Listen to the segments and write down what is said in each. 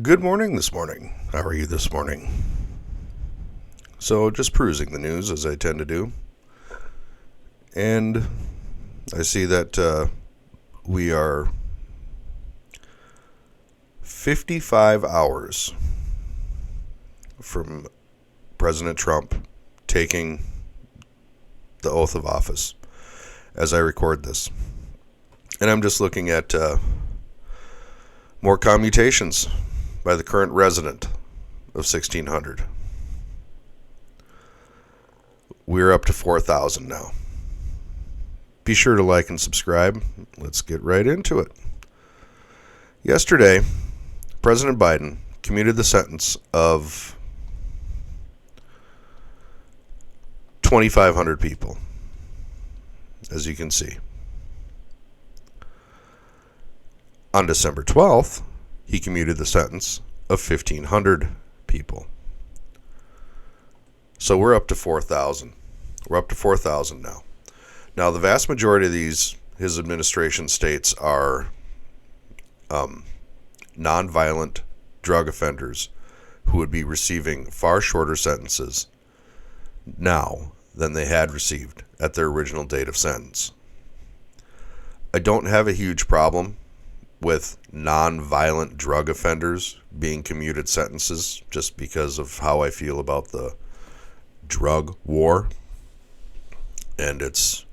Good morning this morning. How are you this morning? So, just perusing the news as I tend to do. And I see that we are 55 hours from President Trump taking the oath of office as I record this. And I'm just looking at more commutations by the current resident of 1600. We're up to 4,000 now. Be sure to like and subscribe. Let's get right into it. Yesterday, President Biden commuted the sentence of 2,500 people, as you can see. On December 12th, he commuted the sentence of 1,500 people. So we're up to 4,000. We're up to 4,000 now. Now, the vast majority of these, his administration states, are nonviolent drug offenders who would be receiving far shorter sentences now than they had received at their original date of sentence. I don't have a huge problem with non-violent drug offenders being commuted sentences just because of how I feel about the drug war and its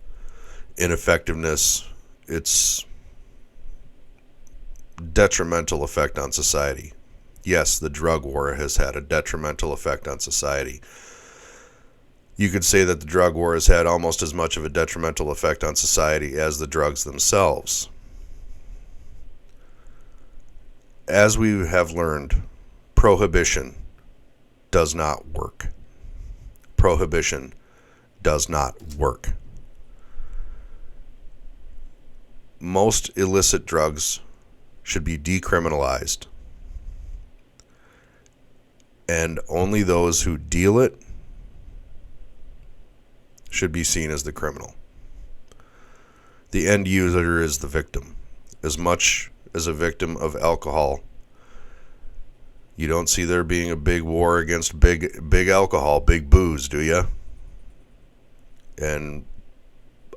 ineffectiveness, its detrimental effect on society. Yes, the drug war has had a detrimental effect on society. You could say that the drug war has had almost as much of a detrimental effect on society as the drugs themselves. As we have learned, prohibition does not work. Prohibition does not work. Most illicit drugs should be decriminalized, and only those who deal it should be seen as the criminal. The end user is the victim. As much as a victim of alcohol, you don't see there being a big war against big alcohol, big booze, do you? And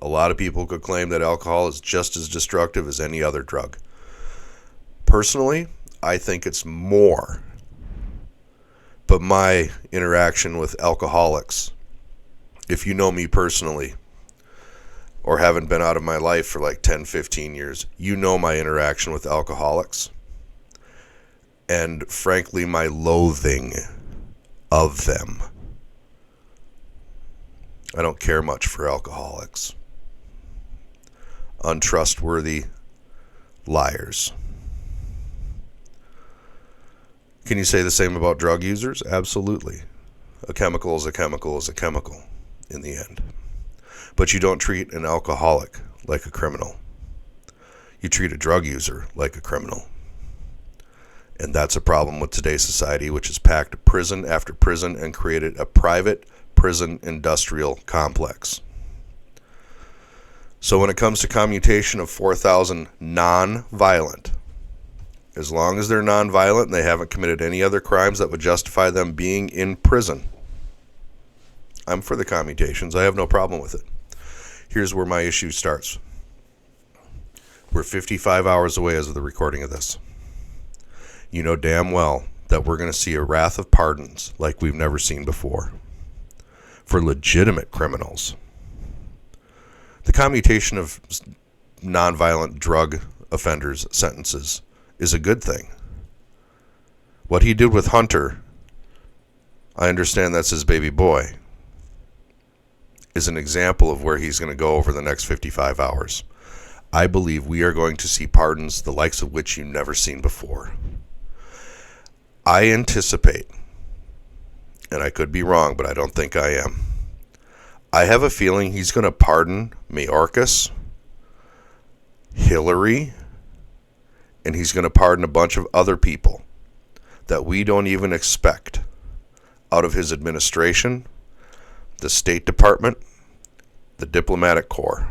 a lot of people could claim that alcohol is just as destructive as any other drug. Personally, I think it's more. But my interaction with alcoholics, if you know me personally, or haven't been out of my life for like 10, 15 years, you know my interaction with alcoholics. And frankly, my loathing of them. I don't care much for alcoholics. Untrustworthy liars. Can you say the same about drug users? Absolutely. A chemical is a chemical is a chemical in the end. But you don't treat an alcoholic like a criminal. You treat a drug user like a criminal. And that's a problem with today's society, which has packed prison after prison and created a private prison industrial complex. So when it comes to commutation of 4,000 non-violent, as long as they're non-violent and they haven't committed any other crimes that would justify them being in prison, I'm for the commutations. I have no problem with it. Here's where my issue starts. We're 55 hours away as of the recording of this. You know damn well that we're going to see a wrath of pardons like we've never seen before for legitimate criminals. The commutation of nonviolent drug offenders' sentences is a good thing. What he did with Hunter, I understand that's his baby boy, is an example of where he's going to go over the next 55 hours. I believe we are going to see pardons the likes of which you've never seen before. I anticipate, and I could be wrong, but I don't think I am. I have a feeling he's going to pardon Mayorkas, Hillary, and he's going to pardon a bunch of other people that we don't even expect out of his administration, the State Department, the Diplomatic Corps.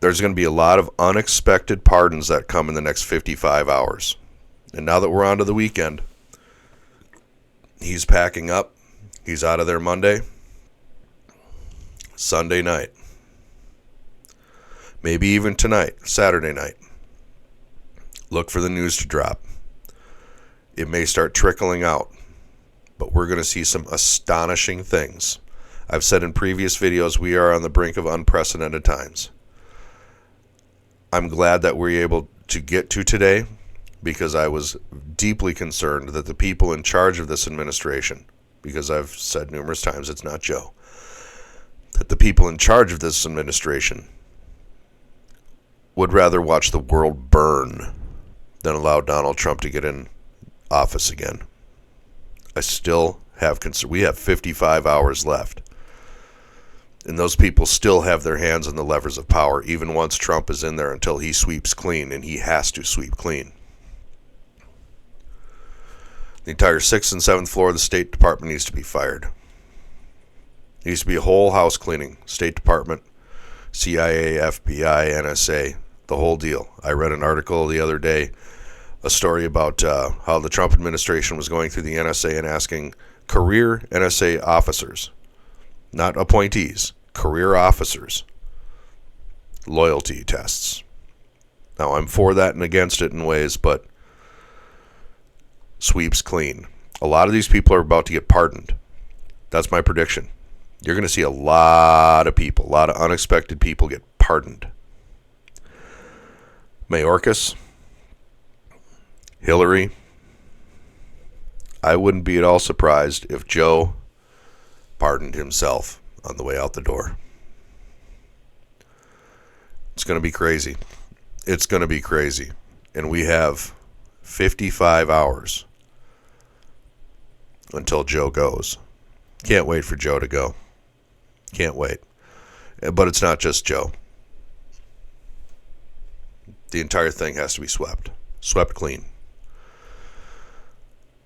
There's going to be a lot of unexpected pardons that come in the next 55 hours. And now that we're on to the weekend, he's packing up. He's out of there Monday, Sunday night, maybe even tonight, Saturday night. Look for the news to drop. It may start trickling out, but we're going to see some astonishing things. I've said in previous videos, we are on the brink of unprecedented times. I'm glad that we're able to get to today, because I was deeply concerned that the people in charge of this administration, because I've said numerous times it's not Joe, that the people in charge of this administration would rather watch the world burn than allow Donald Trump to get in office again. I still have concern. We have 55 hours left. And those people still have their hands on the levers of power, even once Trump is in there, until he sweeps clean, and he has to sweep clean. The entire 6th and 7th floor of the State Department needs to be fired. It needs to be a whole house cleaning. State Department, CIA, FBI, NSA, the whole deal. I read an article the other day, a story about how the Trump administration was going through the NSA and asking career NSA officers, not appointees, career officers, loyalty tests. Now, I'm for that and against it in ways, but sweeps clean. A lot of these people are about to get pardoned. That's my prediction. You're going to see a lot of people, a lot of unexpected people get pardoned. Mayorkas, Hillary. I wouldn't be at all surprised if Joe pardoned himself on the way out the door. It's going to be crazy. It's going to be crazy. And we have 55 hours until Joe goes. Can't wait for Joe to go. Can't wait. But it's not just Joe. The entire thing has to be swept clean.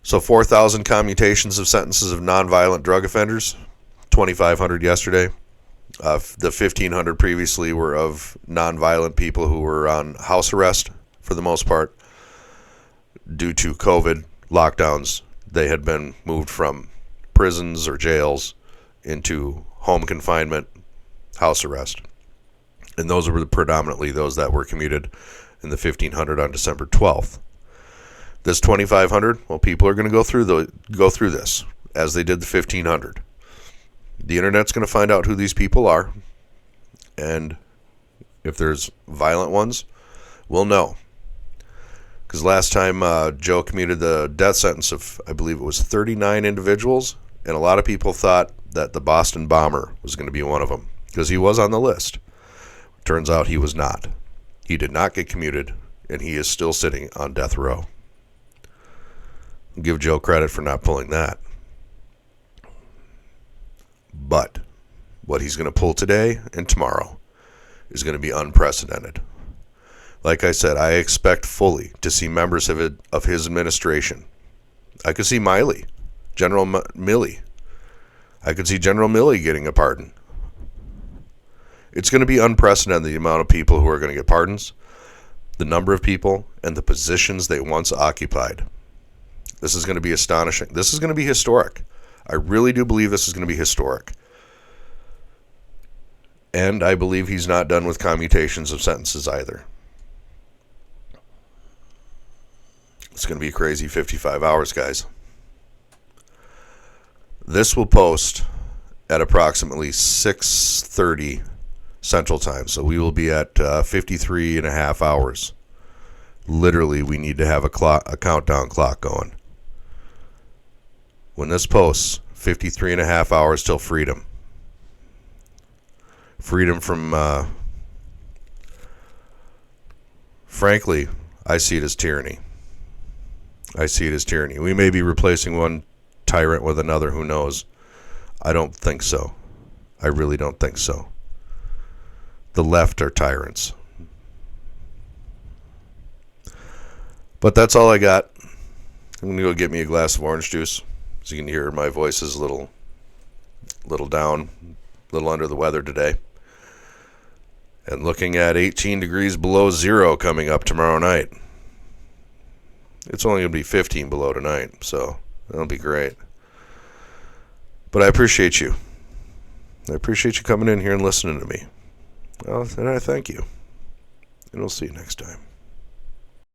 So 4,000 commutations of sentences of nonviolent drug offenders, 2,500 yesterday. The 1,500 previously were of nonviolent people who were on house arrest for the most part. Due to COVID lockdowns, they had been moved from prisons or jails into home confinement, house arrest. And those were predominantly those that were commuted in the 1,500 on December 12th. This 2,500, well, people are going to go through this as they did the 1,500. The internet's going to find out who these people are, and if there's violent ones, we'll know. Because last time Joe commuted the death sentence of, I believe it was 39 individuals, and a lot of people thought that the Boston bomber was going to be one of them, because he was on the list. Turns out he was not. He did not get commuted, and he is still sitting on death row. I'll give Joe credit for not pulling that. But what he's going to pull today and tomorrow is going to be unprecedented. Like I said, I expect fully to see members of his administration. I could see Miley, General Milley. I could see General Milley getting a pardon. It's going to be unprecedented, the amount of people who are going to get pardons, the number of people, and the positions they once occupied. This is going to be astonishing. This is going to be historic. I really do believe this is going to be historic. And I believe he's not done with commutations of sentences either. It's going to be a crazy 55 hours, guys. This will post at approximately 6:30 Central Time. So we will be at 53 and a half hours. Literally, we need to have a countdown clock going. When this posts, 53 and a half hours till freedom. Freedom from, frankly, I see it as tyranny. I see it as tyranny. We may be replacing one tyrant with another, who knows? I don't think so. I really don't think so. The left are tyrants. But that's all I got. I'm going to go get me a glass of orange juice. So you can hear my voice is a little down, a little under the weather today. And looking at 18 degrees below zero coming up tomorrow night. It's only going to be 15 below tonight, so that'll be great. But I appreciate you. I appreciate you coming in here and listening to me. Well, and I thank you. And we'll see you next time.